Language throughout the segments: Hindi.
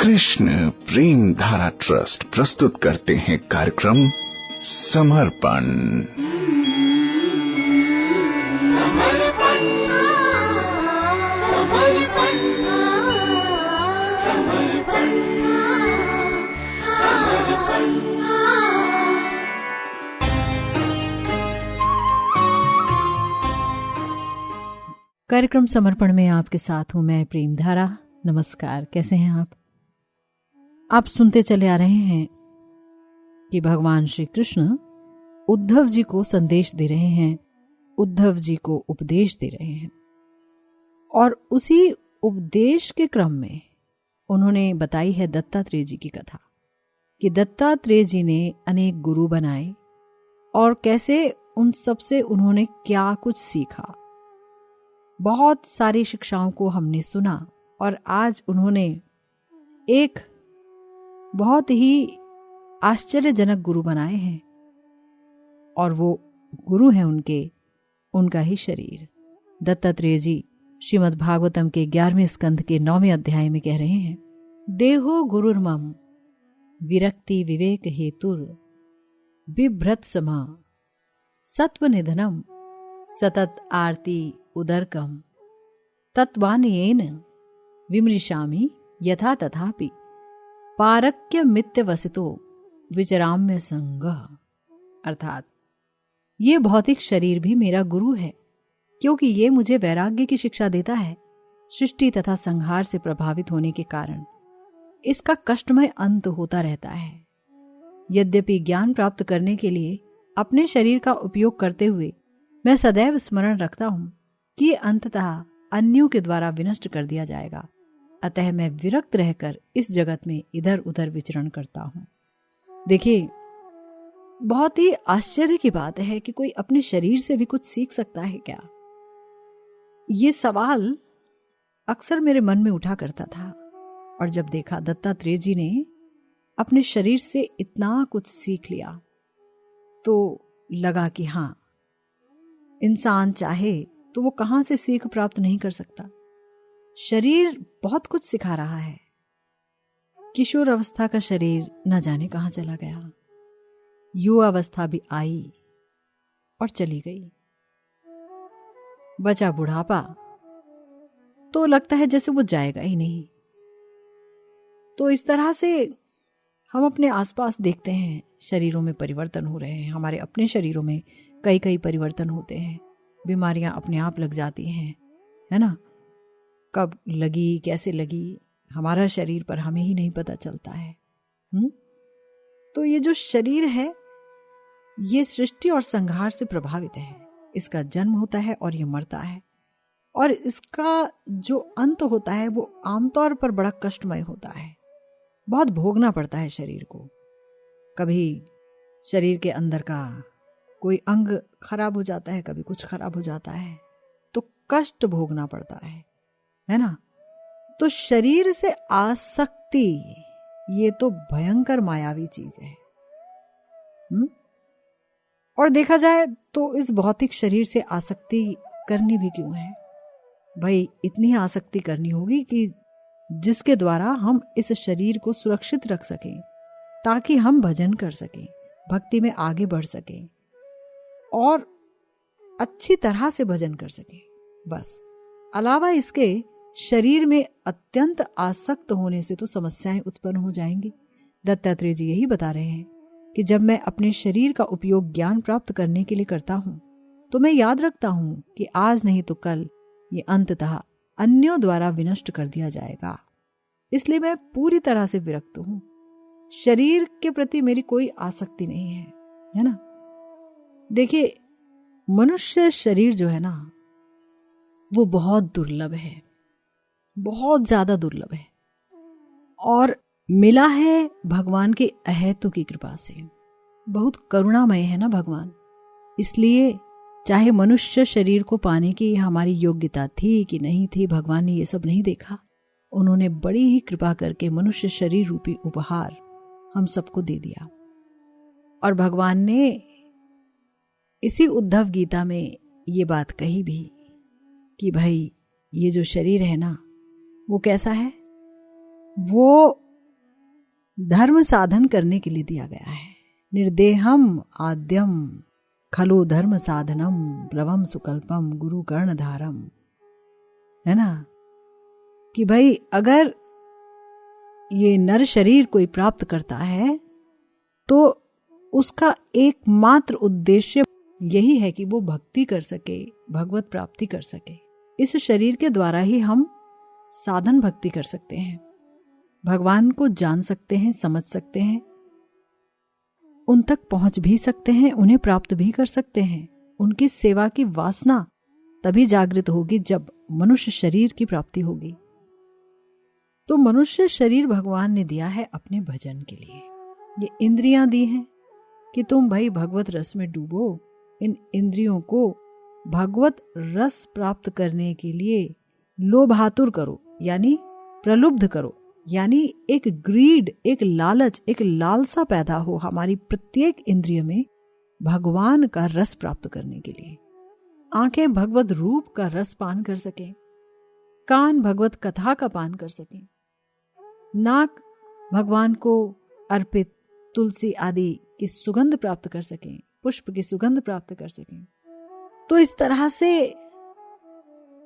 कृष्ण प्रेम धारा ट्रस्ट प्रस्तुत करते हैं कार्यक्रम समर्पण। कार्यक्रम समर्पण में आपके साथ हूं मैं प्रेम धारा। नमस्कार, कैसे हैं आप? आप सुनते चले आ रहे हैं कि भगवान श्री कृष्ण उद्धव जी को संदेश दे रहे हैं, उद्धव जी को उपदेश दे रहे हैं। और उसी उपदेश के क्रम में उन्होंने बताई है दत्तात्रेय जी की कथा कि दत्तात्रेय जी ने अनेक गुरु बनाए और कैसे उन सबसे उन्होंने क्या कुछ सीखा। बहुत सारी शिक्षाओं को हमने सुना और आज उन्होंने एक बहुत ही आश्चर्यजनक गुरु बनाए हैं और वो गुरु हैं उनका ही शरीर। दत्तात्रेय जी श्रीमद् भागवतम के 11वें स्कंध के 9वें अध्याय में कह रहे हैं, देहो गुरुर्मम विरक्ति विवेक हेतुर बिभ्रत समा सत्व निधनम सतत आरती उदरकम तत्वानेन विमृशामि यथा तथापि पारक्य मित्य वसितो विचराम्य संगः। अर्थात ये भौतिक शरीर भी मेरा गुरु है, क्योंकि ये मुझे वैराग्य की शिक्षा देता है। सृष्टि तथा संहार से प्रभावित होने के कारण इसका कष्टमय अंत होता रहता है। यद्यपि ज्ञान प्राप्त करने के लिए अपने शरीर का उपयोग करते हुए मैं सदैव स्मरण रखता हूं कि अंततः अन्यों के द्वारा विनष्ट कर दिया जाएगा, अतः मैं विरक्त रहकर इस जगत में इधर उधर विचरण करता हूं। देखिए, बहुत ही आश्चर्य की बात है कि कोई अपने शरीर से भी कुछ सीख सकता है क्या? ये सवाल अक्सर मेरे मन में उठा करता था और जब देखा दत्तात्रेय जी ने अपने शरीर से इतना कुछ सीख लिया तो लगा कि हाँ, इंसान चाहे तो वो कहां से सीख प्राप्त नहीं कर सकता। शरीर बहुत कुछ सिखा रहा है। किशोर अवस्था का शरीर न जाने कहां चला गया, युवा अवस्था भी आई और चली गई, बचा बुढ़ापा तो लगता है जैसे वो जाएगा ही नहीं। तो इस तरह से हम अपने आसपास देखते हैं शरीरों में परिवर्तन हो रहे हैं। हमारे अपने शरीरों में कई कई परिवर्तन होते हैं, बीमारियां अपने आप लग जाती हैं, है ना? कब लगी, कैसे लगी, हमारा शरीर पर हमें ही नहीं पता चलता है। तो ये जो शरीर है ये सृष्टि और संहार से प्रभावित है। इसका जन्म होता है और ये मरता है, और इसका जो अंत होता है वो आमतौर पर बड़ा कष्टमय होता है। बहुत भोगना पड़ता है शरीर को। कभी शरीर के अंदर का कोई अंग खराब हो जाता है, कभी कुछ खराब हो जाता है, तो कष्ट भोगना पड़ता है ना? तो शरीर से आसक्ति ये तो भयंकर मायावी चीज है। और देखा जाए तो इस भौतिक शरीर से आसक्ति करनी भी क्यों है भाई? इतनी आसक्ति करनी होगी कि जिसके द्वारा हम इस शरीर को सुरक्षित रख सकें, ताकि हम भजन कर सकें, भक्ति में आगे बढ़ सकें और अच्छी तरह से भजन कर सकें। बस, अलावा इसके शरीर में अत्यंत आसक्त होने से तो समस्याएं उत्पन्न हो जाएंगी। दत्तात्रेय जी यही बता रहे हैं कि जब मैं अपने शरीर का उपयोग ज्ञान प्राप्त करने के लिए करता हूं तो मैं याद रखता हूं कि आज नहीं तो कल ये अंततः अन्यों द्वारा विनष्ट कर दिया जाएगा। इसलिए मैं पूरी तरह से विरक्त हूं। शरीर के प्रति मेरी कोई आसक्ति नहीं है ना? देखिए, मनुष्य शरीर जो है ना वो बहुत दुर्लभ है, बहुत ज्यादा दुर्लभ है, और मिला है भगवान के अहेतु की कृपा से। बहुत करुणामय है ना भगवान। इसलिए चाहे मनुष्य शरीर को पाने की हमारी योग्यता थी कि नहीं थी, भगवान ने ये सब नहीं देखा। उन्होंने बड़ी ही कृपा करके मनुष्य शरीर रूपी उपहार हम सबको दे दिया। और भगवान ने इसी उद्धव गीता में ये बात कही भी कि भाई ये जो शरीर है ना वो कैसा है, वो धर्म साधन करने के लिए दिया गया है। निर्देहम आद्यम खलो धर्म साधनम प्लवम सुकल्पम गुरु कर्णधारम, है ना, कि भाई अगर ये नर शरीर कोई प्राप्त करता है तो उसका एकमात्र उद्देश्य यही है कि वो भक्ति कर सके, भगवत प्राप्ति कर सके। इस शरीर के द्वारा ही हम साधन भक्ति कर सकते हैं, भगवान को जान सकते हैं, समझ सकते हैं, उन तक पहुंच भी सकते हैं, उन्हें प्राप्त भी कर सकते हैं। उनकी सेवा की वासना तभी जागृत होगी जब मनुष्य शरीर की प्राप्ति होगी। तो मनुष्य शरीर भगवान ने दिया है अपने भजन के लिए। ये इंद्रियां दी हैं कि तुम भाई भगवत रस में डूबो, इन इंद्रियों को भगवत रस प्राप्त करने के लिए लोभातुर करो, यानी प्रलुब्ध करो, यानी एक ग्रीड, एक लालच, एक लालसा पैदा हो हमारी प्रत्येक इंद्रिय में भगवान का रस प्राप्त करने के लिए। आंखें भगवत रूप का रस पान कर सकें, कान भगवत कथा का पान कर सकें, नाक भगवान को अर्पित तुलसी आदि की सुगंध प्राप्त कर सकें, पुष्प की सुगंध प्राप्त कर सकें। तो इस तरह से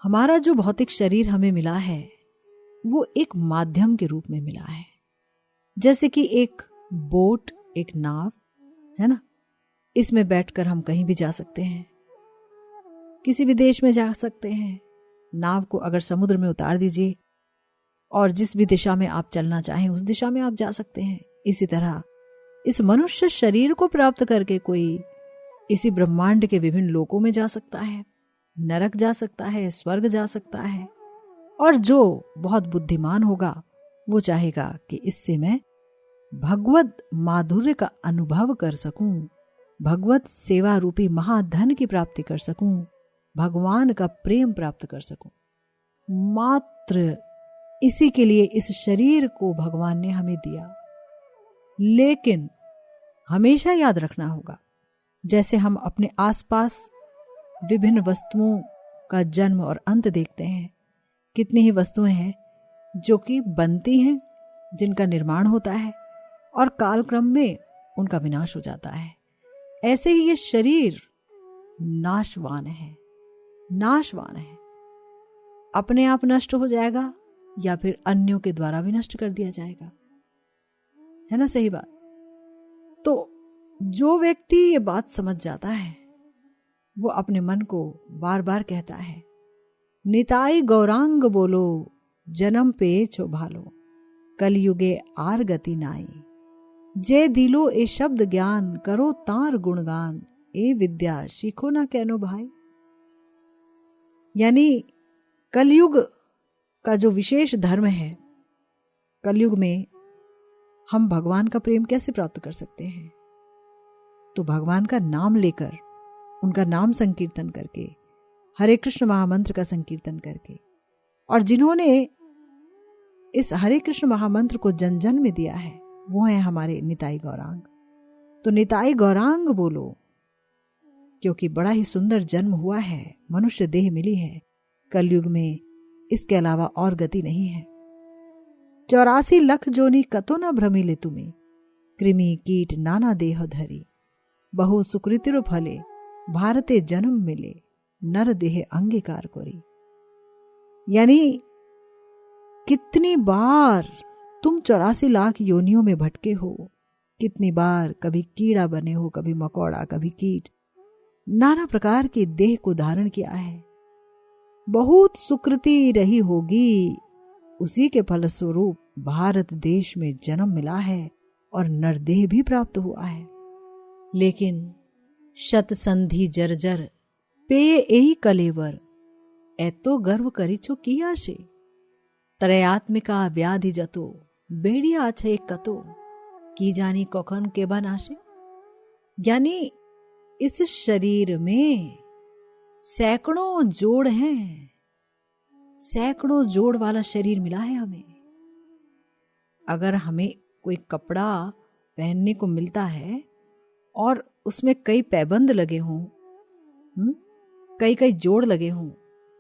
हमारा जो भौतिक शरीर हमें मिला है वो एक माध्यम के रूप में मिला है। जैसे कि एक बोट, एक नाव है ना, इसमें बैठकर हम कहीं भी जा सकते हैं, किसी भी देश में जा सकते हैं। नाव को अगर समुद्र में उतार दीजिए और जिस भी दिशा में आप चलना चाहें उस दिशा में आप जा सकते हैं। इसी तरह इस मनुष्य शरीर को प्राप्त करके कोई इसी ब्रह्मांड के विभिन्न लोकों में जा सकता है, नरक जा सकता है, स्वर्ग जा सकता है। और जो बहुत बुद्धिमान होगा वो चाहेगा कि इससे मैं भगवत माधुर्य का अनुभव कर सकूं, भगवत सेवा रूपी महाधन की प्राप्ति कर सकूं, भगवान का प्रेम प्राप्त कर सकूं। मात्र इसी के लिए इस शरीर को भगवान ने हमें दिया। लेकिन हमेशा याद रखना होगा, जैसे हम अपने आसपास विभिन्न वस्तुओं का जन्म और अंत देखते हैं, कितनी ही वस्तुएं हैं जो कि बनती हैं, जिनका निर्माण होता है और कालक्रम में उनका विनाश हो जाता है। ऐसे ही ये शरीर नाशवान है, नाशवान है, अपने आप नष्ट हो जाएगा या फिर अन्यों के द्वारा भी नष्ट कर दिया जाएगा, है ना, सही बात। तो जो व्यक्ति ये बात समझ जाता है वो अपने मन को बार बार कहता है, निताई गौरांग बोलो जन्म पे छो भालो, कलयुगे आर गति नाई, जे दिलो ए शब्द ज्ञान करो तार गुणगान, ए विद्या सीखो ना कहनो भाई। यानी कलयुग का जो विशेष धर्म है, कलयुग में हम भगवान का प्रेम कैसे प्राप्त कर सकते हैं? तो भगवान का नाम लेकर, उनका नाम संकीर्तन करके, हरे कृष्ण महामंत्र का संकीर्तन करके। और जिन्होंने इस हरे कृष्ण महामंत्र को जन जन में दिया है वो है हमारे निताई गौरांग। तो निताई गौरांग बोलो, क्योंकि बड़ा ही सुंदर जन्म हुआ है, मनुष्य देह मिली है कलयुग में, इसके अलावा और गति नहीं है। 84 लख जोनी कतो न भ्रमिले तुम्हें, कृमि कीट नाना देह धरी, बहु सुकृतिर फले भारते जन्म मिले, नर देह अंगीकार करी। यानी कितनी बार तुम 84 लाख योनियों में भटके हो, कितनी बार कभी कीड़ा बने हो, कभी मकोड़ा, कभी कीट, नाना प्रकार के देह को धारण किया है। बहुत सुकृति रही होगी, उसी के फलस्वरूप भारत देश में जन्म मिला है और नरदेह भी प्राप्त हुआ है। लेकिन शत संधि जर्जर पेय एही कलेवर, एतो गर्व करिछो किया शे, त्रयात्मिका व्याधि जतो बेड़िया छे कतो, की जानी कखन के बनाशे। यानी इस शरीर में सैकड़ों जोड़ हैं, सैकड़ों जोड़ वाला शरीर मिला है हमें। अगर हमें कोई कपड़ा पहनने को मिलता है और उसमें कई पैबंद लगे हों, कई कई जोड़ लगे हों,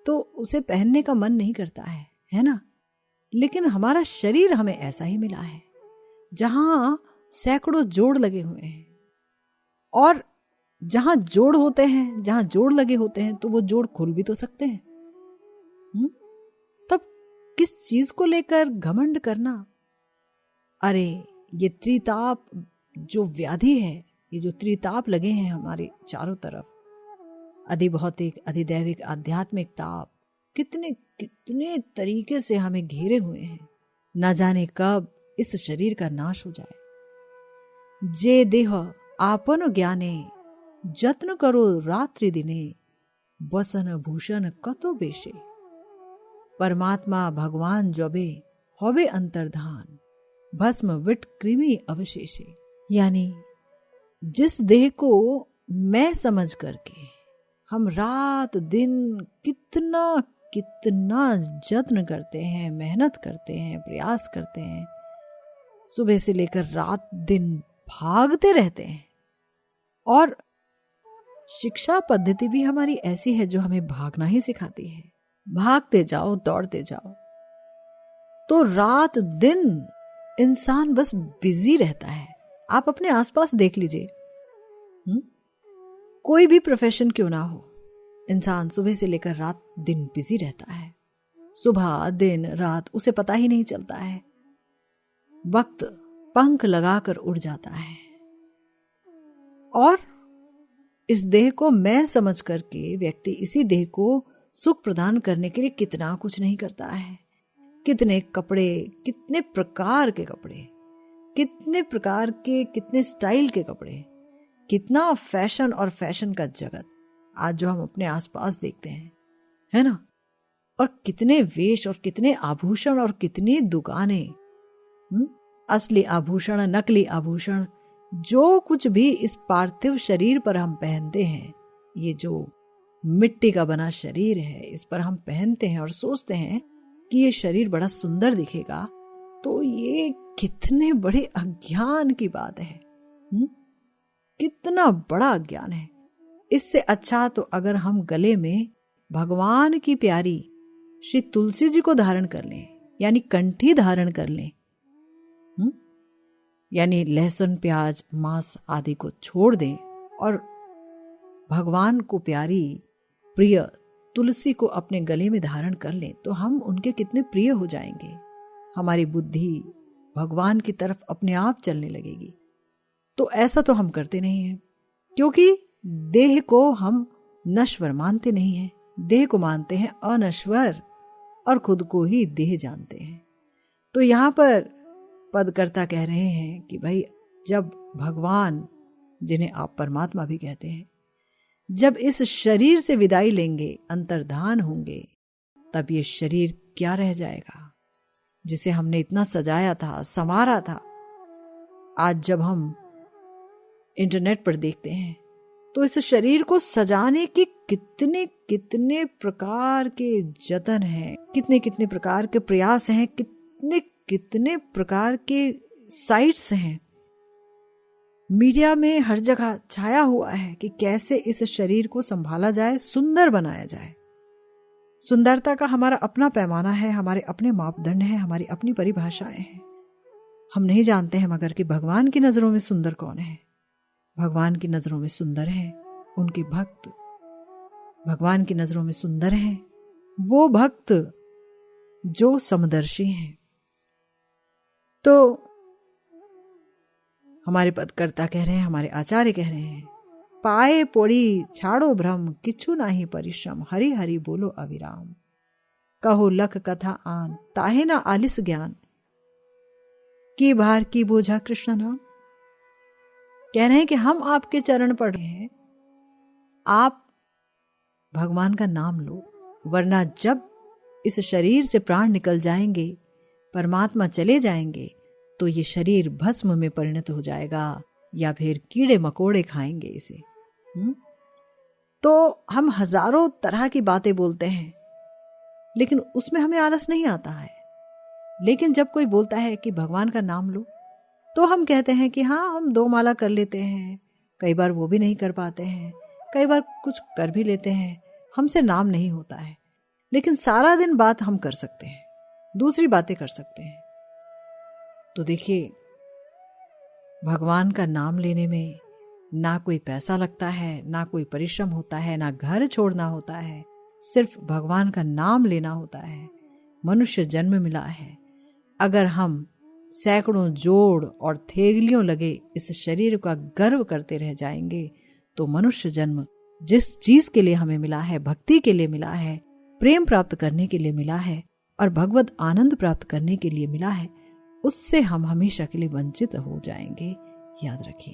तो उसे पहनने का मन नहीं करता है ना। लेकिन हमारा शरीर हमें ऐसा ही मिला है। जहां सैकड़ों जोड़ लगे हुए हैं, और जहां जोड़ होते हैं, जहां जोड़ लगे होते हैं, तो वो जोड़ खुल भी तो सकते हैं। तब किस चीज को लेकर घमंड करना? अरे ये त्रिताप जो व्याधि है, ये जो त्रिताप लगे हैं हमारे चारों तरफ, अधिभौतिक, अधिदैविक, आध्यात्मिक ताप, कितने कितने तरीके से हमें घेरे हुए हैं। न जाने कब इस शरीर का नाश हो जाए। जे देह आपन ज्ञाने, जत्न करो रात्रि दिने, बसन भूषण कतो बेशे। परमात्मा भगवान जबे होबे अंतर्धान, भस्म विट कृमि अवशेषे। यानी जिस देह को मैं समझ करके हम रात दिन कितना कितना जत्न करते हैं, मेहनत करते हैं, प्रयास करते हैं, सुबह से लेकर रात दिन भागते रहते हैं, और शिक्षा पद्धति भी हमारी ऐसी है जो हमें भागना ही सिखाती है। भागते जाओ, दौड़ते जाओ, तो रात दिन इंसान बस बिजी रहता है। आप अपने आसपास देख लीजिए, कोई भी प्रोफेशन क्यों ना हो, इंसान सुबह से लेकर रात दिन बिजी रहता है। सुबह दिन रात उसे पता ही नहीं चलता है। वक्त पंख लगाकर उड़ जाता है, और इस देह को मैं समझ करके व्यक्ति इसी देह को सुख प्रदान करने के लिए कितना कुछ नहीं करता है। कितने कपड़े, कितने प्रकार के कपड़े, कितने प्रकार के, कितने स्टाइल के कपड़े, कितना फैशन और फैशन का जगत आज जो हम अपने आसपास देखते हैं, है ना। और कितने वेश और कितने आभूषण और कितनी दुकानें, असली आभूषण, नकली आभूषण, जो कुछ भी इस पार्थिव शरीर पर हम पहनते हैं, ये जो मिट्टी का बना शरीर है, इस पर हम पहनते हैं और सोचते हैं कि ये शरीर बड़ा सुंदर दिखेगा, तो ये कितने बड़े अज्ञान की बात है। कितना बड़ा अज्ञान है। इससे अच्छा तो अगर हम गले में भगवान की प्यारी श्री तुलसी जी को धारण कर लें, यानी कंठी धारण कर लें, यानी लहसुन प्याज मांस आदि को छोड़ दें और भगवान को प्यारी प्रिय तुलसी को अपने गले में धारण कर लें, तो हम उनके कितने प्रिय हो जाएंगे। हमारी बुद्धि भगवान की तरफ अपने आप चलने लगेगी। तो ऐसा तो हम करते नहीं हैं, क्योंकि देह को हम नश्वर मानते नहीं हैं, देह को मानते हैं अनश्वर, और खुद को ही देह जानते हैं। तो यहां पर पदकर्ता कह रहे हैं कि भाई, जब भगवान, जिन्हें आप परमात्मा भी कहते हैं, जब इस शरीर से विदाई लेंगे, अंतर्धान होंगे, तब ये शरीर क्या रह जाएगा जिसे हमने इतना सजाया था, संवारा था। आज जब हम इंटरनेट पर देखते हैं तो इस शरीर को सजाने के कितने कितने प्रकार के जतन हैं, कितने कितने प्रकार के प्रयास हैं, कितने कितने प्रकार के साइट्स हैं। मीडिया में हर जगह छाया हुआ है कि कैसे इस शरीर को संभाला जाए, सुंदर बनाया जाए। सुंदरता का हमारा अपना पैमाना है, हमारे अपने मापदंड हैं, हमारी अपनी परिभाषाएं हैं। हम नहीं जानते हैं मगर कि भगवान की नजरों में सुंदर कौन है। भगवान की नजरों में सुंदर है उनके भक्त। भगवान की नजरों में सुंदर है वो भक्त जो समदर्शी हैं। तो हमारे पदकर्ता कह रहे हैं, हमारे आचार्य कह रहे हैं, पाए पोड़ी छाड़ो भ्रम, किछु नाही परिश्रम, हरि हरि बोलो अविराम। कहो लख कथा आन, ताहे ना आलिस ज्ञान, की भार की बोझा कृष्ण नाम। कह रहे हैं कि हम आपके चरण पढ़ रहे हैं, आप भगवान का नाम लो, वरना जब इस शरीर से प्राण निकल जाएंगे, परमात्मा चले जाएंगे, तो ये शरीर भस्म में परिणत हो जाएगा या फिर कीड़े मकोड़े खाएंगे इसे। तो हम हजारों तरह की बातें बोलते हैं, लेकिन उसमें हमें आलस नहीं आता है। लेकिन जब कोई बोलता है कि भगवान का नाम लो, तो हम कहते हैं कि हाँ, हम 2 माला कर लेते हैं, कई बार वो भी नहीं कर पाते हैं, कई बार कुछ कर भी लेते हैं, हमसे नाम नहीं होता है। लेकिन सारा दिन बात हम कर सकते हैं, दूसरी बातें कर सकते हैं। तो देखिए, भगवान का नाम लेने में ना कोई पैसा लगता है, ना कोई परिश्रम होता है, ना घर छोड़ना होता है, सिर्फ भगवान का नाम लेना होता है। मनुष्य जन्म मिला है। अगर हम सैकड़ों जोड़ और थेगलियों लगे इस शरीर का गर्व करते रह जाएंगे तो मनुष्य जन्म जिस चीज के लिए हमें मिला है, भक्ति के लिए मिला है, प्रेम प्राप्त करने के लिए मिला है और भगवत आनंद प्राप्त करने के लिए मिला है, उससे हम हमेशा के लिए वंचित हो जाएंगे। याद रखिए।